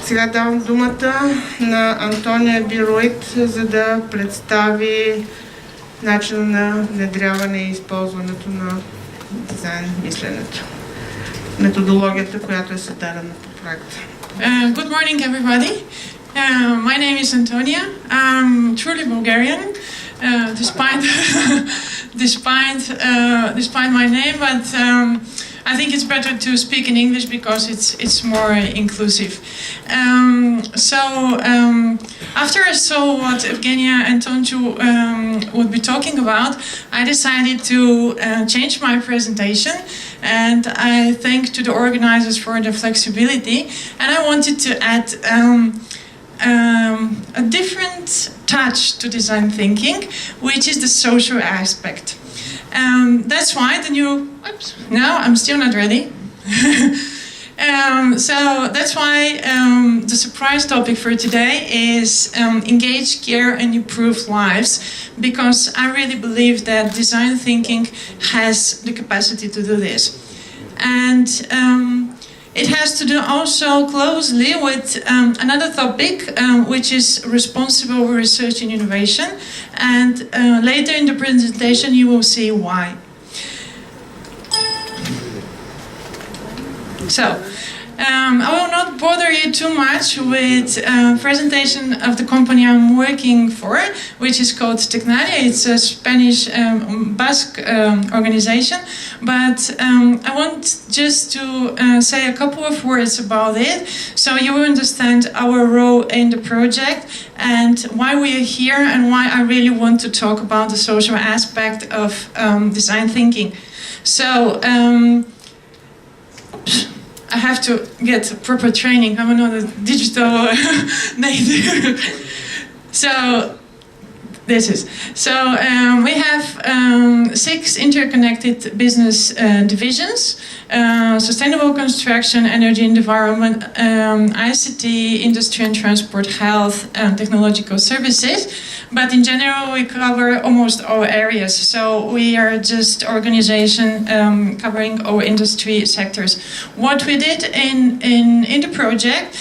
Сега давам думата на Антония Бierwirth, за да представи начина на внедряване и използването на дизайн мисленето. Методологията, която е създадена по проекта. Good morning, everybody. My name is Antonia. I'm truly Bulgarian, despite my name, but I think it's better to speak in English because it's more inclusive. After I saw what Evgenia and Tonju would be talking about, I decided to change my presentation, and I thank to the organizers for the flexibility, and I wanted to add a different touch to design thinking, which is the social aspect. That's why the new... Oops, no, I'm still not ready. So that's why the surprise topic for today is engage, care and improve lives, because I really believe that design thinking has the capacity to do this. And it has to do also closely with another topic, which is responsible research and innovation. And later in the presentation, you will see why. So, I will not bother you too much with presentation of the company I'm working for, which is called Tecnalia. It's a Spanish Basque organization, but I want just to say a couple of words about it, so you will understand our role in the project and why we are here and why I really want to talk about the social aspect of design thinking. So, I have to get proper training. I'm not a digital native. So this is. So we have 6 interconnected business divisions: sustainable construction, energy and environment, ICT, industry and transport, health, and technological services. But in general, we cover almost all areas. So we are just organization covering all industry sectors. What we did in the project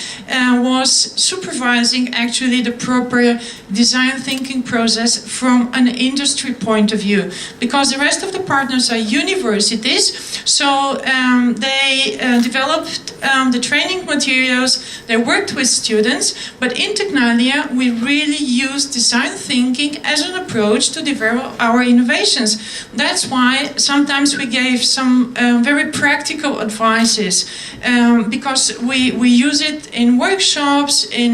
was supervising actually the proper design thinking process from an industry point of view, because the rest of the partners are universities. So they developed the training materials, they worked with students, but in Tecnalia we really use design thinking as an approach to develop our innovations. That's why sometimes we gave some very practical advices, because we use it in workshops, in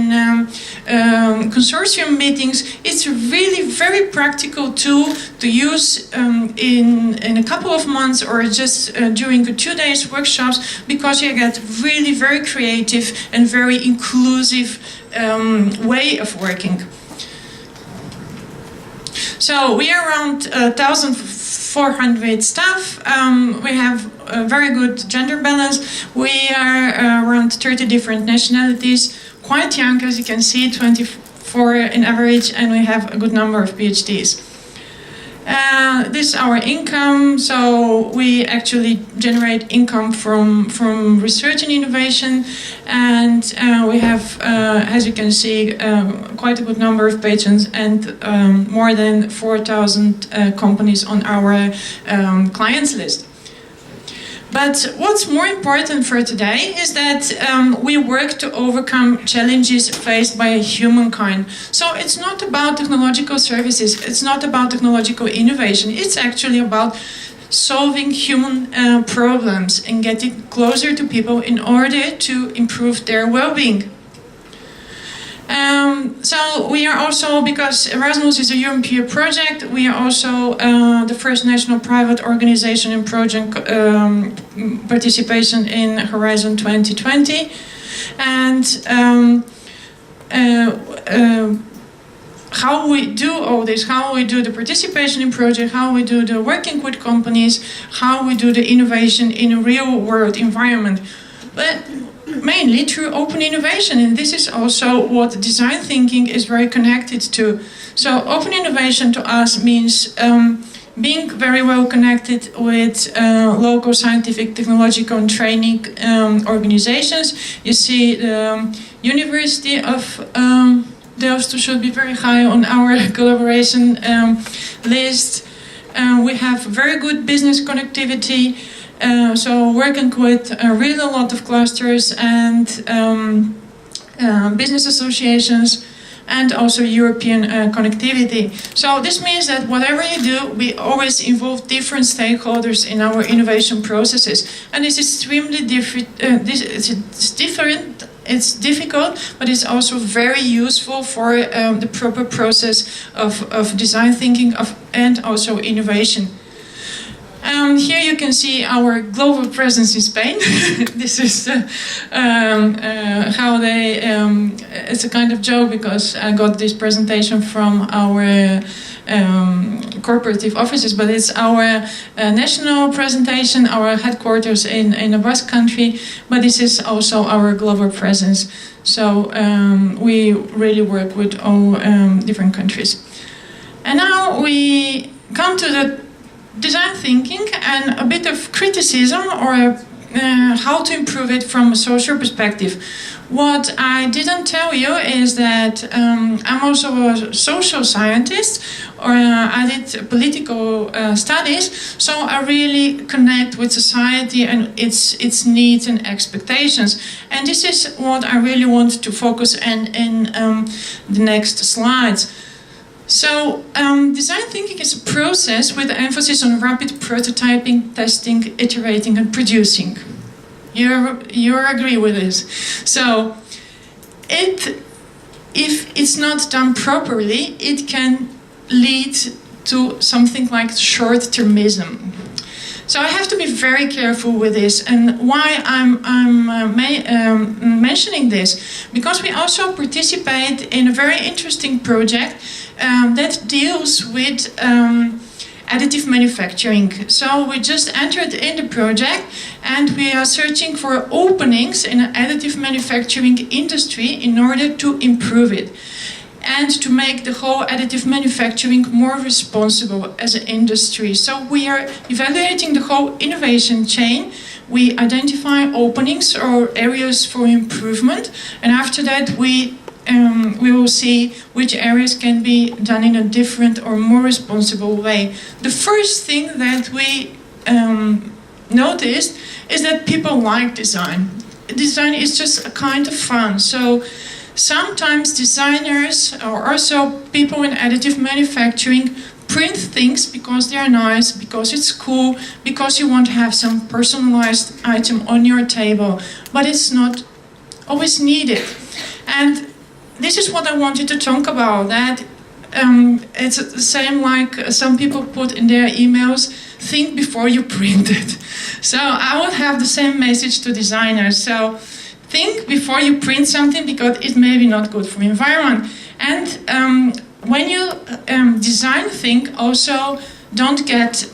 consortium meetings. It's a really very practical tool to use in a couple of months or just during the 2 days workshops, because you get really very creative and very inclusive way of working. So we are around 1,400 staff. We have a very good gender balance. We are around 30 different nationalities, quite young, as you can see, 24 in average, and we have a good number of PhDs. This is our income. So we actually generate income from research and innovation, and we have, as you can see, quite a good number of patrons and more than 4,000 companies on our clients list. But what's more important for today is that we work to overcome challenges faced by humankind. So it's not about technological services, it's not about technological innovation, it's actually about solving human problems and getting closer to people in order to improve their well-being. So we are also, because Erasmus is a European project, we are also the first national private organization in project participation in Horizon 2020. And how we do all this, how we do the participation in project, how we do the working with companies, how we do the innovation in a real world environment. But mainly through open innovation, and this is also what design thinking is very connected to. So open innovation to us means being very well connected with local scientific, technological and training organizations. You see the University of Delft should be very high on our collaboration list. We have very good business connectivity, so working with really a lot of clusters and business associations, and also European connectivity. So this means that whatever you do, we always involve different stakeholders in our innovation processes. And it's extremely different. It's different. It's difficult, but it's also very useful for the proper process of design thinking and also innovation. Here you can see our global presence in Spain. This is how they, it's a kind of joke because I got this presentation from our corporative offices, but it's our national presentation, our headquarters in the Basque country, but this is also our global presence. So we really work with all different countries. And now we come to the design thinking and a bit of criticism or how to improve it from a social perspective. What I didn't tell you is that I'm also a social scientist, or I did political studies, so I really connect with society and its needs and expectations. And this is what I really want to focus on in the next slides. So, design thinking is a process with emphasis on rapid prototyping, testing, iterating, and producing. You agree with this? So, if it's not done properly, it can lead to something like short-termism. So I have to be very careful with this, and why I'm mentioning this, because we also participate in a very interesting project that deals with additive manufacturing. So we just entered in the project, and we are searching for openings in the additive manufacturing industry in order to improve it and to make the whole additive manufacturing more responsible as an industry. So we are evaluating the whole innovation chain. We identify openings or areas for improvement, and after that we will see which areas can be done in a different or more responsible way. The first thing that we noticed is that people like design. Design is just a kind of fun. So sometimes designers or also people in additive manufacturing print things because they are nice, because it's cool, because you want to have some personalized item on your table, but it's not always needed. And this is what I wanted to talk about, that it's the same like some people put in their emails, think before you print it. So I would have the same message to designers. So think before you print something, because it may be not good for the environment. And when you design, think also don't get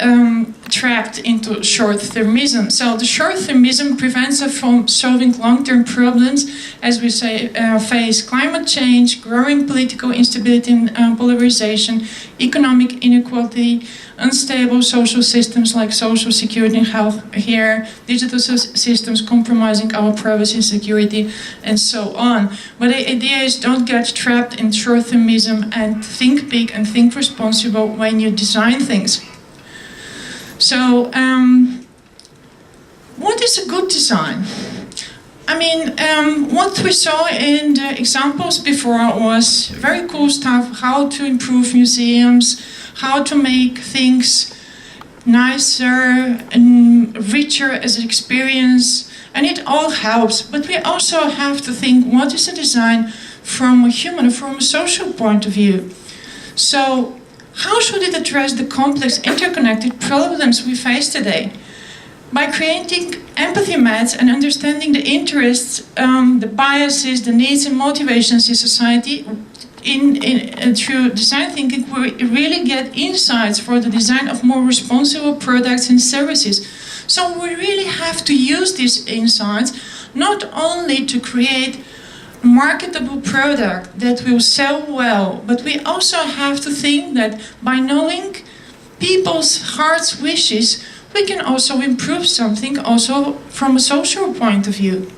trapped into short-termism. So the short-termism prevents us from solving long-term problems, as we say, face climate change, growing political instability and polarization, economic inequality, unstable social systems like social security and health care, digital systems compromising our privacy and security, and so on. But the idea is don't get trapped in short-termism and think big and think responsible when you design things. So, what is a good design? I mean, what we saw in the examples before was very cool stuff, how to improve museums, how to make things nicer and richer as an experience, and it all helps. But we also have to think, what is a design from a human, from a social point of view? So, how should it address the complex interconnected problems we face today? By creating empathy maps and understanding the interests, the biases, the needs and motivations in society, through design thinking, we really get insights for the design of more responsible products and services. So we really have to use these insights not only to create a marketable product that will sell well, but we also have to think that by knowing people's heart's wishes, we can also improve something also from a social point of view.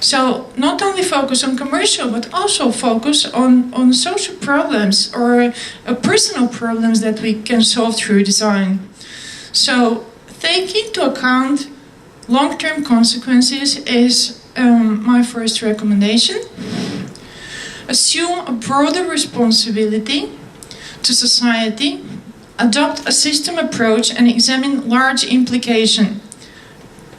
So not only focus on commercial, but also focus on social problems or personal problems that we can solve through design. So take into account long-term consequences is my first recommendation. Assume a broader responsibility to society, adopt a system approach and examine large implication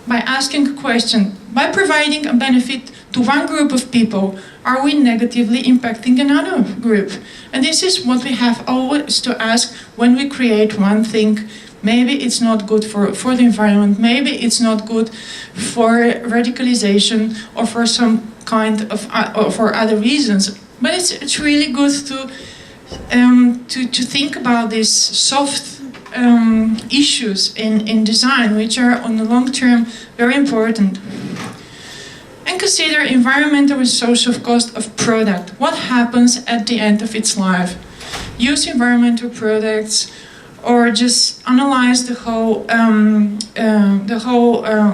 by asking a question. By providing a benefit to one group of people, are we negatively impacting another group? And this is what we have always to ask when we create one thing. Maybe it's not good for the environment, maybe it's not good for radicalization or for some kind of or for other reasons. But it's really good to think about these soft issues in design, which are on the long term very important. And consider environmental and social cost of product. What happens at the end of its life? Use environmental products, or just analyze the whole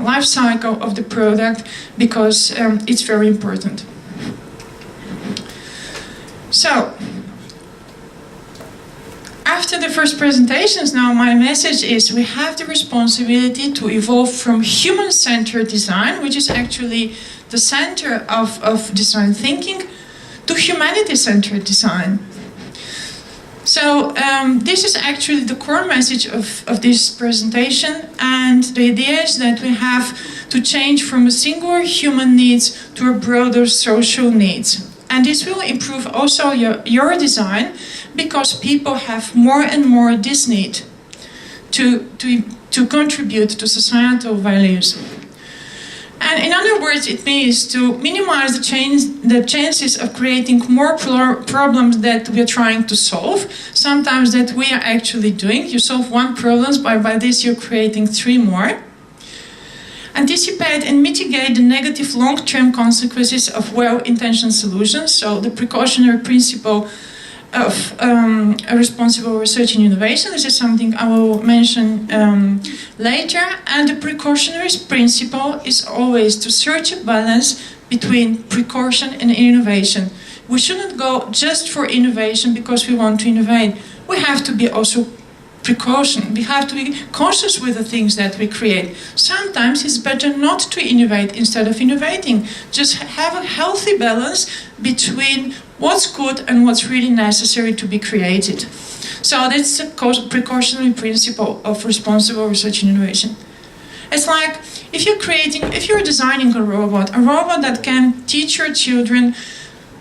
life cycle of the product, because it's very important. So, after the first presentations, now my message is we have the responsibility to evolve from human-centered design, which is actually the center of design thinking, to humanity-centered design. So this is actually the core message of this presentation, and the idea is that we have to change from a singular human needs to a broader social needs. And this will improve also your design, because people have more and more this need to contribute to societal values. And in other words, it means to minimize the chances of creating more problems that we are trying to solve. Sometimes that we are actually doing. You solve one problem, by this you're creating 3 more. Anticipate and mitigate the negative long-term consequences of well-intentioned solutions. So the precautionary principle of a responsible research and innovation. This is something I will mention later. And the precautionary principle is always to search a balance between precaution and innovation. We shouldn't go just for innovation because we want to innovate. We have to be also precaution. We have to be cautious with the things that we create. Sometimes it's better not to innovate instead of innovating. Just have a healthy balance between what's good and what's really necessary to be created. So that's the precautionary principle of responsible research and innovation. It's like if you're designing a robot that can teach your children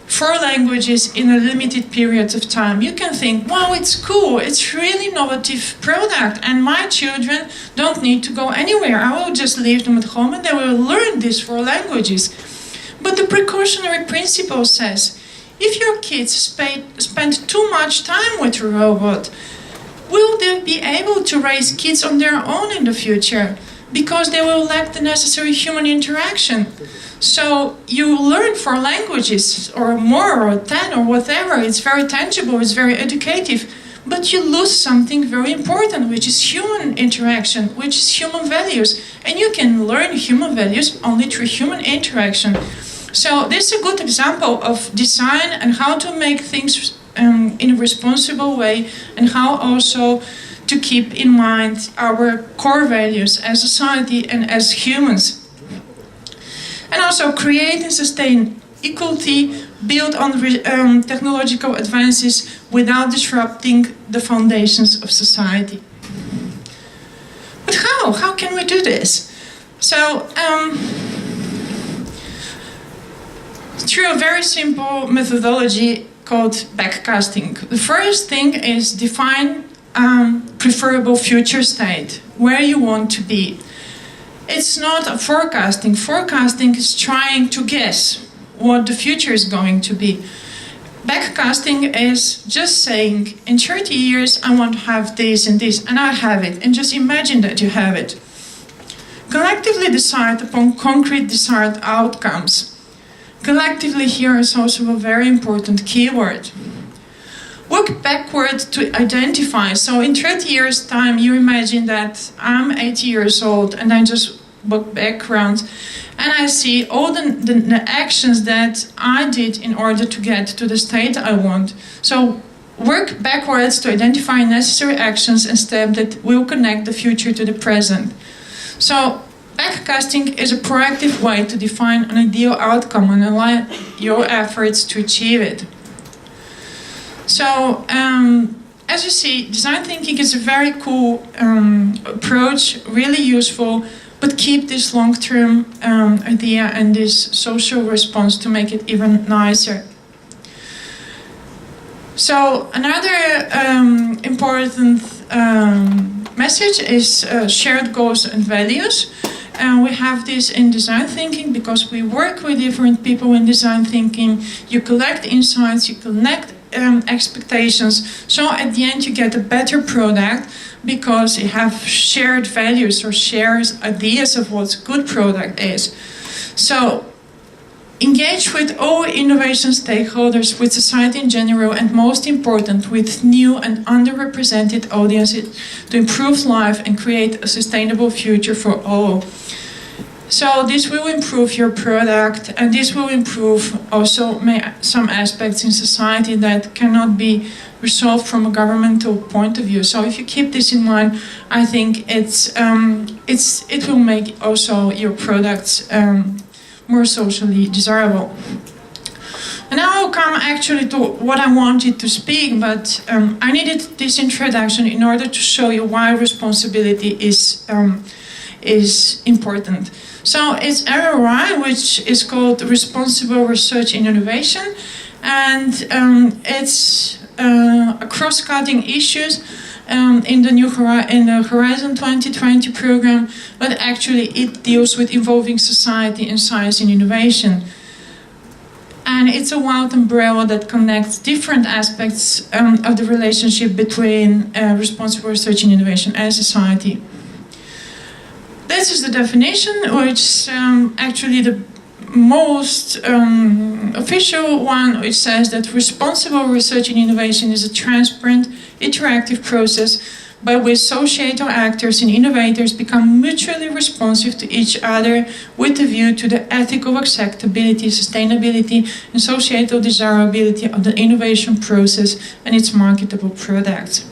4 languages in a limited period of time, you can think, wow, it's cool, it's really innovative product, and my children don't need to go anywhere. I will just leave them at home and they will learn these 4 languages. But the precautionary principle says, if your kids spend too much time with a robot, will they be able to raise kids on their own in the future? Because they will lack the necessary human interaction. So you learn 4 languages or more or 10 or whatever. It's very tangible, it's very educative. But you lose something very important, which is human interaction, which is human values. And you can learn human values only through human interaction. So this is a good example of design and how to make things in a responsible way, and how also to keep in mind our core values as society and as humans. And also create and sustain equality built on technological advances without disrupting the foundations of society. But how? How can we do this? So, through a very simple methodology called backcasting. The first thing is define preferable future state, where you want to be. It's not a forecasting. Forecasting is trying to guess what the future is going to be. Backcasting is just saying, in 30 years I want to have this and this, and I have it, and just imagine that you have it. Collectively decide upon concrete desired outcomes. Collectively here is also a very important keyword. We work backward to identify. So in 30 years' time, you imagine that I'm 80 years old and I just look background and I see all the actions that I did in order to get to the state I want. So work backwards to identify necessary actions and steps that will connect the future to the present. So backcasting is a proactive way to define an ideal outcome and align your efforts to achieve it. So, as you see, design thinking is a very cool approach, really useful, but keep this long-term idea and this social response to make it even nicer. So, another important message is shared goals and values. We have this in design thinking because we work with different people in design thinking. You collect insights, you connect expectations. So at the end you get a better product because you have shared values or shared ideas of what a good product is. So engage with all innovation stakeholders, with society in general, and most important, with new and underrepresented audiences to improve life and create a sustainable future for all. So this will improve your product, and this will improve also some aspects in society that cannot be resolved from a governmental point of view. So if you keep this in mind, I think it will make also your products more socially desirable. And now I'll come actually to what I wanted to speak, but I needed this introduction in order to show you why responsibility is important. So it's RRI, which is called Responsible Research and Innovation, and it's a cross-cutting issues in the Horizon 2020 program, but actually it deals with involving society and science and innovation. And it's a wide umbrella that connects different aspects of the relationship between responsible research and innovation and society. This is the definition, which is actually the most official one, which says that responsible research and innovation is a transparent, interactive process by which societal actors and innovators become mutually responsive to each other with a view to the ethical acceptability, sustainability, and societal desirability of the innovation process and its marketable products.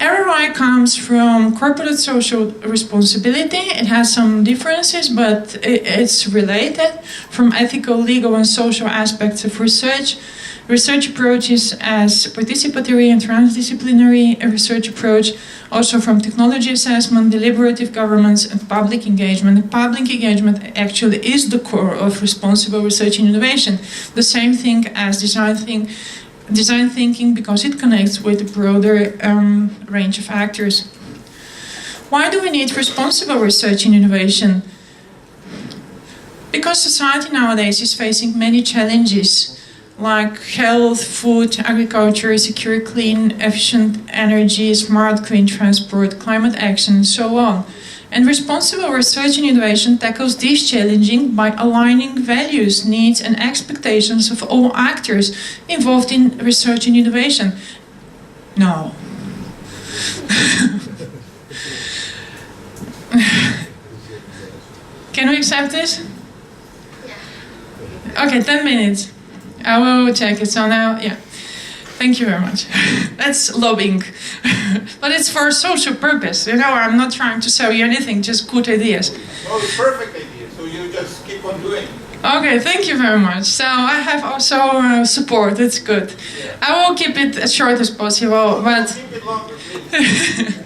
ROI comes from corporate social responsibility. It has some differences, but it's related from ethical, legal, and social aspects of research. Research approaches as participatory and transdisciplinary research approach, also from technology assessment, deliberative governance, and public engagement. Public engagement actually is the core of responsible research and innovation. The same thing as design thinking, because it connects with a broader range of actors. Why do we need responsible research and innovation? Because society nowadays is facing many challenges like health, food, agriculture, secure, clean, efficient energy, smart, clean transport, climate action, and so on. And responsible research and innovation tackles these challenges by aligning values, needs, and expectations of all actors involved in research and innovation. No. Can we accept this? Okay, 10 minutes. I will check it. So now, yeah. Thank you very much. That's lobbying. But it's for a social purpose. You know, I'm not trying to sell you anything, just good ideas. No, it's perfect idea, so you just keep on doing. Okay, thank you very much. So I have also support, it's good. Yeah. I will keep it as short as possible, but keep it longer, please.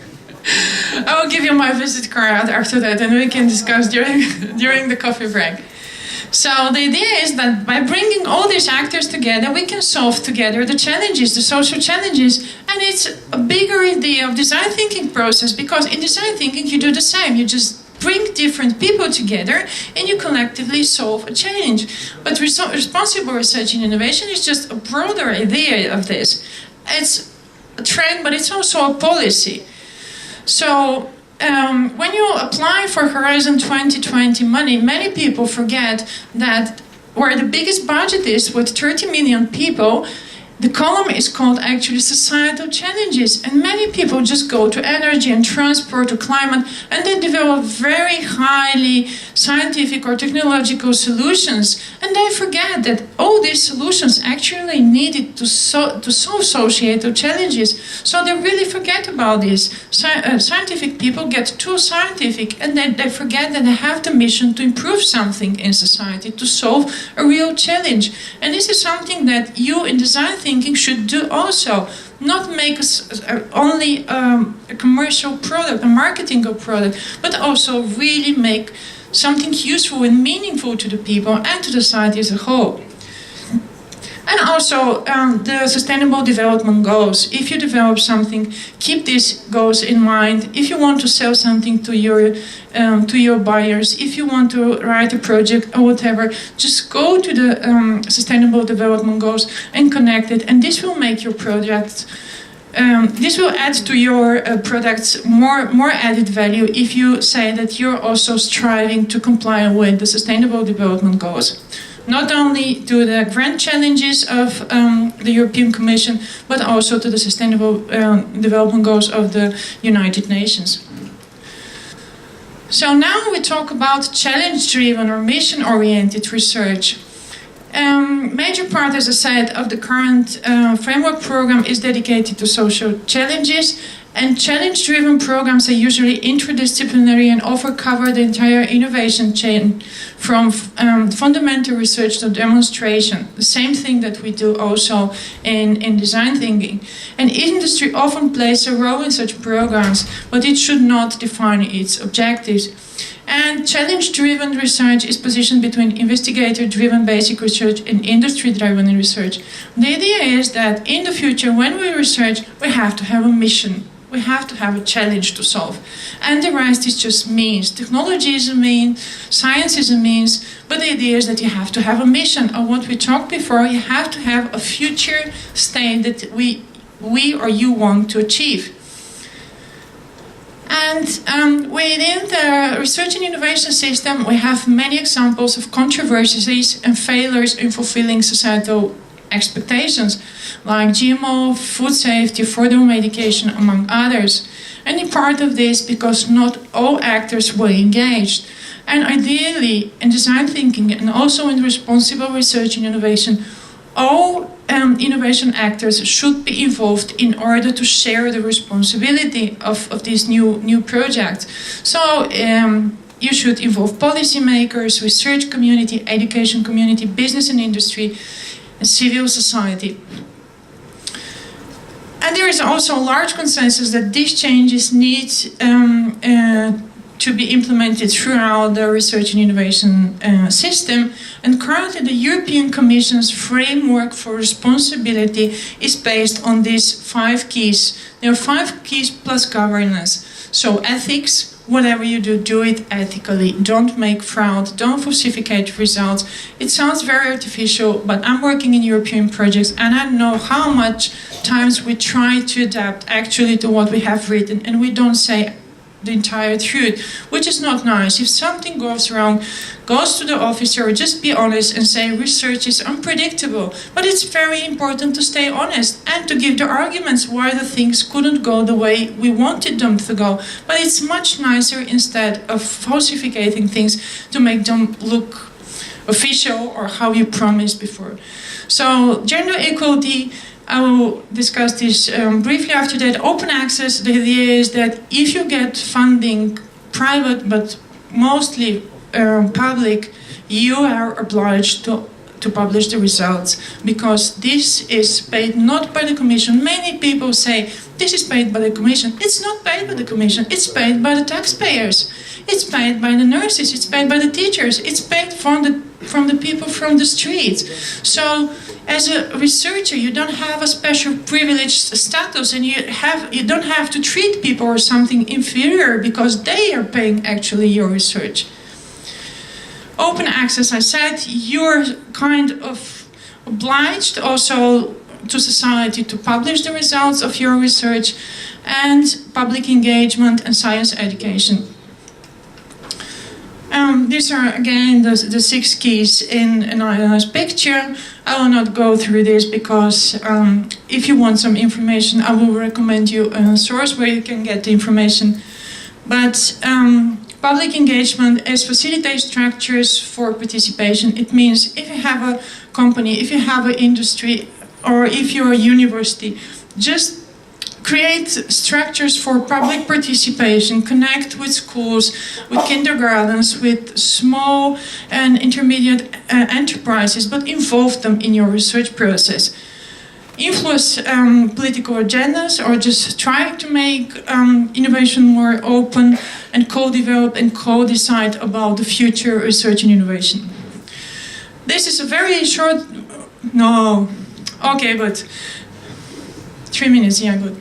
I will give you my visit card after that and we can discuss during the coffee break. So the idea is that by bringing all these actors together, we can solve together the challenges, the social challenges, and it's a bigger idea of design thinking process, because in design thinking you do the same. You just bring different people together and you collectively solve a challenge. But responsible research and innovation is just a broader idea of this. It's a trend, but it's also a policy. So when you apply for Horizon 2020 money, many people forget that where the biggest budget is, with 30 million people, The column is called actually societal challenges, and many people just go to energy and transport or climate, and they develop very highly scientific or technological solutions, and they forget that all these solutions actually needed to solve societal challenges. So they really forget about this. Scientific people get too scientific, and then they forget that they have the mission to improve something in society, to solve a real challenge. And this is something that you in design thinking should do also. Not make only a commercial product, a marketing product, but also really make something useful and meaningful to the people and to the society as a whole. And also the Sustainable Development Goals. If you develop something, keep these goals in mind. If you want to sell something to your buyers, if you want to write a project or whatever, just go to the Sustainable Development Goals and connect it. And this will make your project. This will add to your products more added value if you say that you're also striving to comply with the Sustainable Development Goals. Not only to the grand challenges of the European Commission, but also to the Sustainable Development Goals of the United Nations. So now we talk about challenge-driven or mission-oriented research. Major part, as I said, of the current framework program is dedicated to social challenges, and challenge-driven programs are usually interdisciplinary and often cover the entire innovation chain from fundamental research to demonstration. The same thing that we do also in design thinking. And industry often plays a role in such programs, but it should not define its objectives. And challenge-driven research is positioned between investigator-driven basic research and industry-driven research. The idea is that in the future, when we research, we have to have a mission. We have to have a challenge to solve. And the rest is just means. Technology is a means, science is a means, but the idea is that you have to have a mission. Or what we talked before, you have to have a future state that we or you want to achieve. And within the research and innovation system, we have many examples of controversies and failures in fulfilling societal expectations, like GMO, food safety, affordable medication, among others. And in part of this, because not all actors were engaged. And ideally, in design thinking and also in responsible research and innovation, all innovation actors should be involved in order to share the responsibility of this new project. So you should involve policymakers, research community, education community, business and industry, and civil society. And there is also a large consensus that these changes need to be implemented throughout the research and innovation system. And currently the European Commission's framework for responsibility is based on these 5 keys. There are 5 keys plus governance. So ethics, whatever you do, do it ethically. Don't make fraud, don't falsificate results. It sounds very artificial, but I'm working in European projects and I know how much times we try to adapt actually to what we have written and we don't say the entire truth, which is not nice. If something goes wrong, goes to the officer, just be honest and say research is unpredictable. But it's very important to stay honest and to give the arguments why the things couldn't go the way we wanted them to go. But it's much nicer instead of falsificating things to make them look official or how you promised before. So gender equality, I will discuss this briefly after that. Open access, the idea is that if you get funding, private but mostly public, you are obliged to publish the results because this is paid not by the Commission. Many people say this is paid by the Commission. It's not paid by the Commission, it's paid by the taxpayers. It's paid by the nurses, it's paid by the teachers, it's paid from the people from the streets. So as a researcher, you don't have a special privileged status and you don't have to treat people or something inferior because they are paying actually your research. Open access, I said, you're kind of obliged also to society to publish the results of your research, and public engagement and science education. these are again the 6 keys in a nice picture. I will not go through this because if you want some information, I will recommend you a source where you can get the information. But public engagement is facilitate structures for participation. It means if you have a company, if you have an industry, or if you're a university, just create structures for public participation, connect with schools, with kindergartens, with small and intermediate enterprises, but involve them in your research process. Influence political agendas, or just try to make innovation more open, and co-develop and co-decide about the future research and innovation. This is a very short, no, okay, but 3 minutes, yeah, good.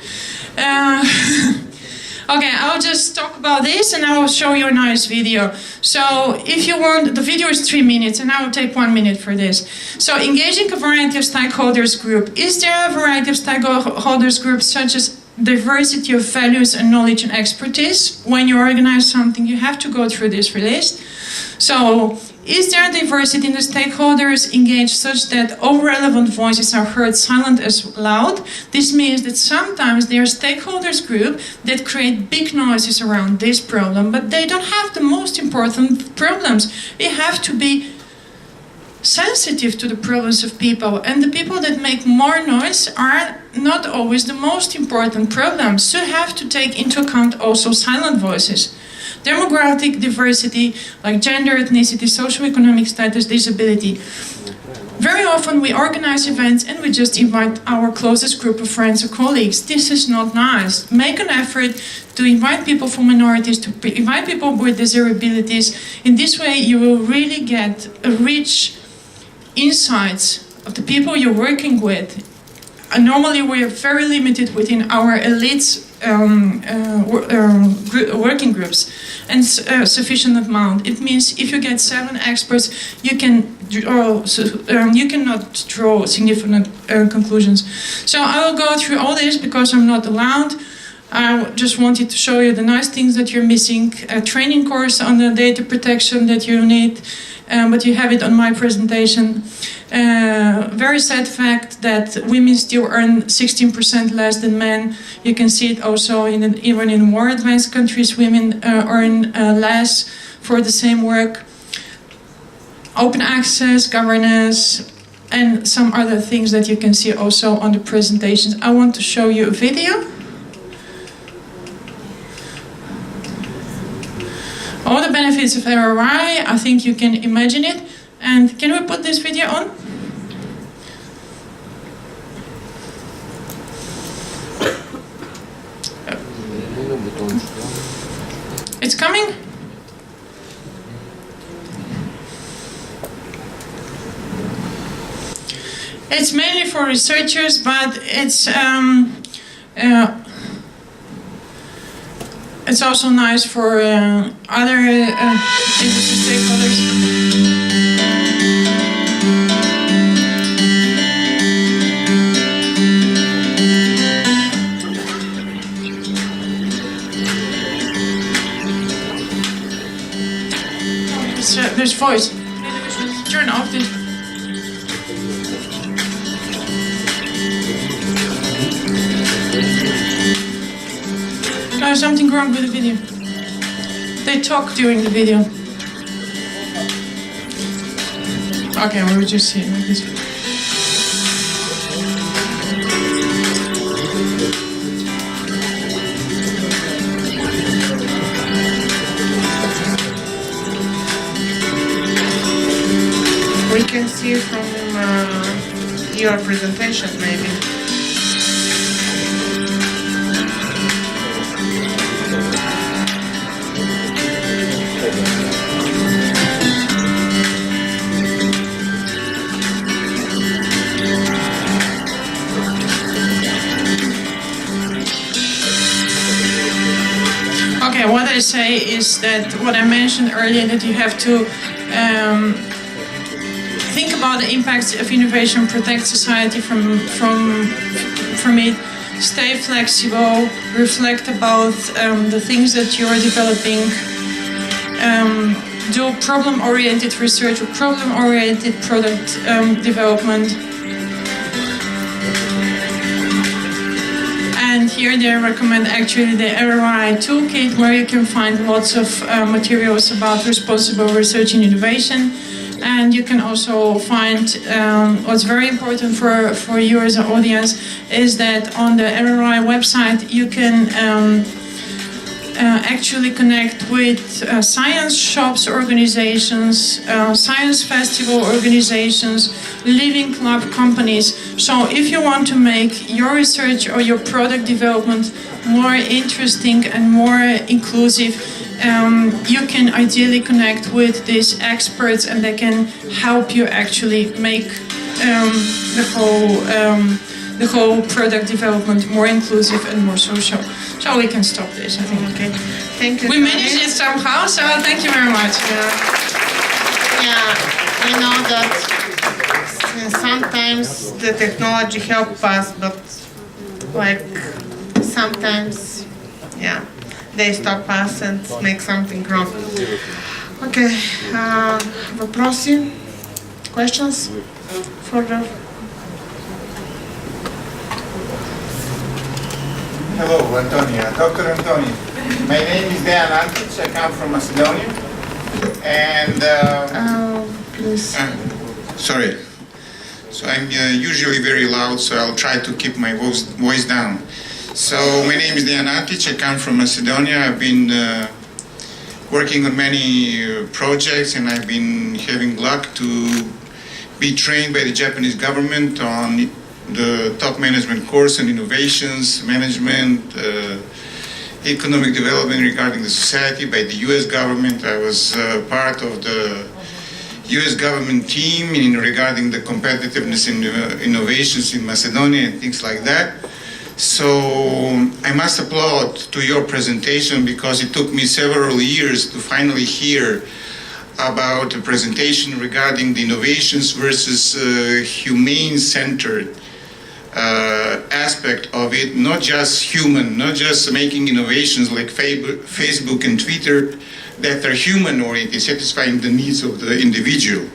Okay, I'll just talk about this and I will show you a nice video. So if you want, the video is 3 minutes and I will take 1 minute for this. So engaging a variety of stakeholders group. Is there a variety of stakeholders groups such as diversity of values and knowledge and expertise? When you organize something, you have to go through this list. So is there diversity in the stakeholders engaged such that all relevant voices are heard silent as loud? This means that sometimes there are stakeholders group that create big noises around this problem, but they don't have the most important problems. You have to be sensitive to the problems of people, and the people that make more noise are not always the most important problems. So you have to take into account also silent voices. Demographic diversity, like gender, ethnicity, socioeconomic status, disability. Very often we organize events and we just invite our closest group of friends or colleagues. This is not nice. Make an effort to invite people from minorities, to invite people with disabilities. In this way you will really get a rich insights of the people you're working with. Normally we are very limited within our elites working groups and sufficient amount. It means if you get 7 experts, you cannot draw significant conclusions. So I will go through all this because I'm not allowed. I just wanted to show you the nice things that you're missing. A training course on the data protection that you need, but you have it on my presentation. Very sad fact that women still earn 16% less than men. You can see it also even in more advanced countries, women earn less for the same work. Open access, governance, and some other things that you can see also on the presentations. I want to show you a video. All the benefits of ROI, I think you can imagine it. And can we put this video on? It's coming? It's mainly for researchers, but it's also nice for other industry stakeholders. There's voice. Maybe we should turn off this. There's something wrong with the video. They talk during the video. Okay, we'll just see it like this. We can see from your presentation, maybe. Okay, what I say is that what I mentioned earlier, that you have to think about the impacts of innovation, protect society from it, stay flexible, reflect about the things that you're developing, do problem-oriented research or problem-oriented product development. And here they recommend actually the RRI toolkit, where you can find lots of materials about responsible research and innovation. And you can also find what's very important for you as an audience is that on the RRI website you can actually connect with science shops organizations, science festival organizations, living club companies. So if you want to make your research or your product development more interesting and more inclusive, you can ideally connect with these experts, and they can help you actually make the whole product development more inclusive and more social. So we can stop this, I think. Okay, thank you. We managed it somehow, so thank you very much. Yeah, we know that sometimes the technology helps us, but like sometimes, yeah, they stop us and make something wrong. Okay, вопросы, questions further? Hello, Antonia. Dr. Antonia. My name is Dejan Antic. I come from Macedonia. And Please. sorry. So I'm usually very loud, so I'll try to keep my voice down. So my name is Dejan Antic. I come from Macedonia. I've been working on many projects, and I've been having luck to be trained by the Japanese government on the top management course on innovations, management, economic development regarding the society by the US government. I was part of the US government team regarding the competitiveness in innovations in Macedonia and things like that. So I must applaud to your presentation, because it took me several years to finally hear about a presentation regarding the innovations versus humane-centered aspect of it, not just human, not just making innovations like Facebook and Twitter that are human-oriented, satisfying the needs of the individual.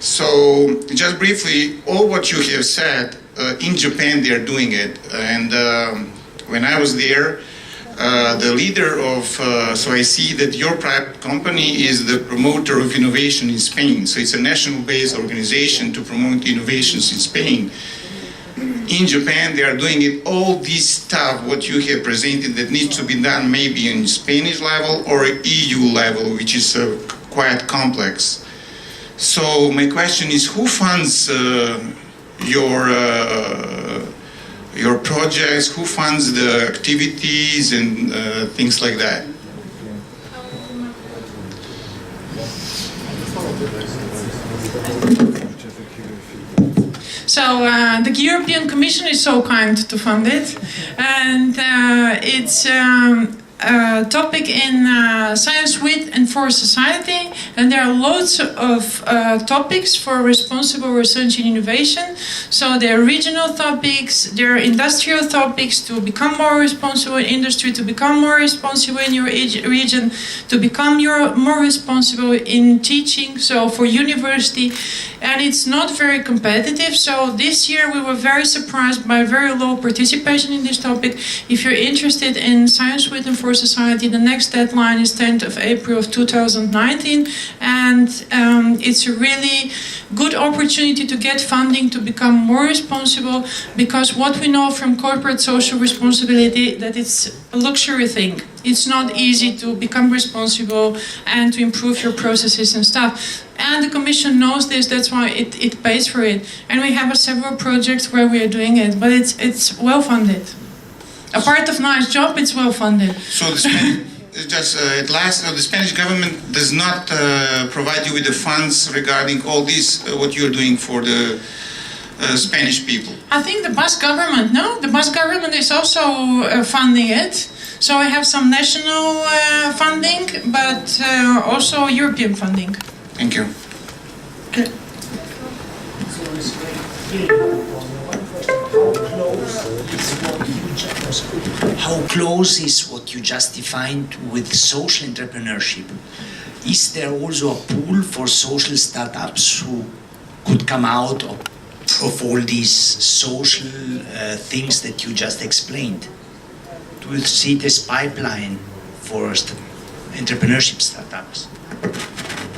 So just briefly, all what you have said, in Japan they are doing it. And when I was there, the leader of, so I see that your private company is the promoter of innovation in Spain. So it's a national-based organization to promote innovations in Spain. In Japan, they are doing it, all this stuff, what you have presented, that needs to be done maybe on Spanish level or EU level, which is quite complex. So my question is, who funds your projects, who funds the activities and things like that? So the European Commission is so kind to fund it, and it's a topic in Science with and for Society, and there are loads of topics for responsible research and innovation. So there are regional topics, there are industrial topics to become more responsible in industry, to become more responsible in your region, to become more responsible in teaching, so for university. And it's not very competitive, so this year we were very surprised by very low participation in this topic. If you're interested in Science with and for Society, the next deadline is 10th of April of 2019, and it's a really good opportunity to get funding to become more responsible, because what we know from corporate social responsibility, that it's a luxury thing. It's not easy to become responsible and to improve your processes and stuff. And the Commission knows this, that's why it pays for it. And we have several projects where we are doing it, but it's well funded. Apart of nice job, it's well funded. So at last, the Spanish government does not provide you with the funds regarding all this, what you're doing for the Spanish people? I think the Basque government, no? The Basque government is also funding it. So I have some national funding, but also European funding. Thank you. Okay. How close is what you just defined with social entrepreneurship? is there also a pool for social startups who could come out of all these social things that you just explained? Do you see this pipeline for entrepreneurship startups?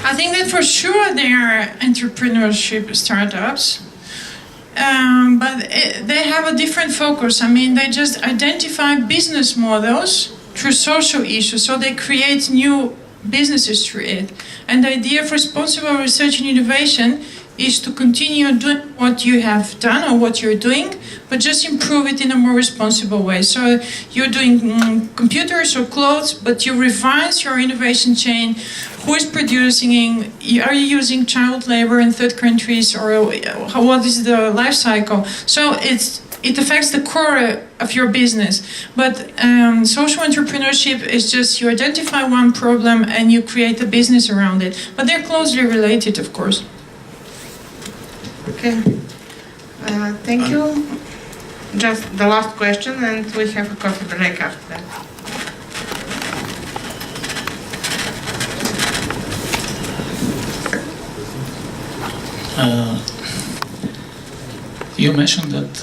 I think that for sure there are entrepreneurship startups, but they have a different focus. I mean, they just identify business models through social issues, so they create new businesses through it. And the idea of responsible research and innovation is to continue doing what you have done or what you're doing, but just improve it in a more responsible way. So you're doing computers or clothes, but you revise your innovation chain. Who is producing? Are you using child labor in third countries, or what is the life cycle? So it affects the core of your business. But social entrepreneurship is just you identify one problem and you create a business around it. But they're closely related, of course. Okay. Thank you. Just the last question, and we have a coffee break after that. You mentioned that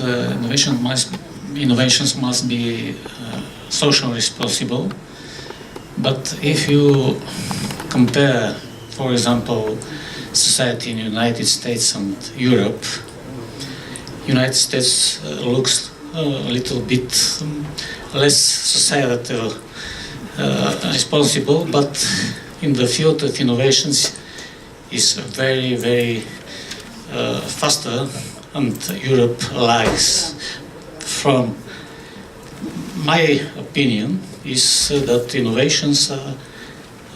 innovations must be socially responsible, but if you compare, for example, society in the United States and Europe, United States looks a little bit less societal responsible, but in the field of innovations is very, very faster, and Europe lags. From my opinion is that innovations are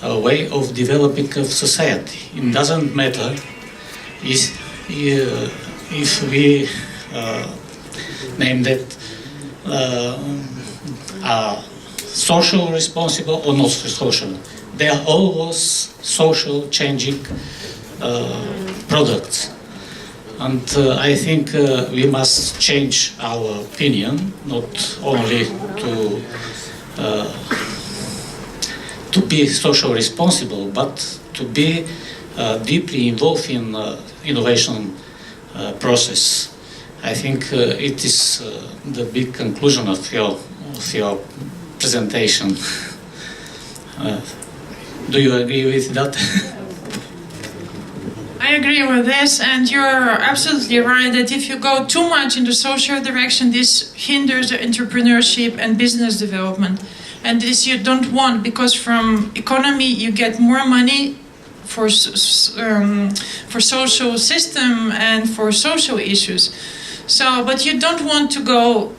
a way of developing of society. It doesn't matter if we name that are social responsible or not social. They are always social changing products. And I think we must change our opinion, not only to be social responsible, but to be deeply involved in innovation process. I think it is the big conclusion of your presentation. Do you agree with that? I agree with this, and you're absolutely right that if you go too much in the social direction, this hinders the entrepreneurship and business development. And this you don't want, because from economy you get more money for social system and for social issues. So, but you don't want to go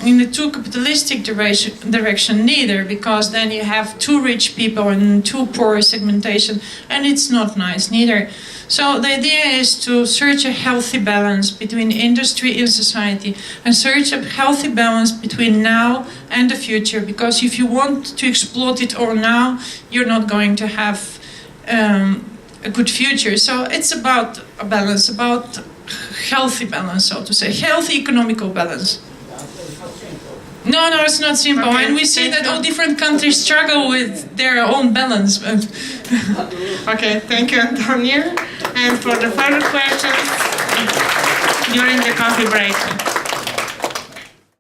in the too capitalistic direction neither, because then you have too rich people and too poor segmentation, and it's not nice neither. So the idea is to search a healthy balance between industry and society, and search a healthy balance between now and the future, because if you want to exploit it all now, you're not going to have a good future. So it's about a balance, about healthy balance, so to say, healthy economical balance. No, it's not simple, okay, and we see that all different countries struggle with their own balance. Okay, thank you, Antonia. And for the further questions during the coffee break.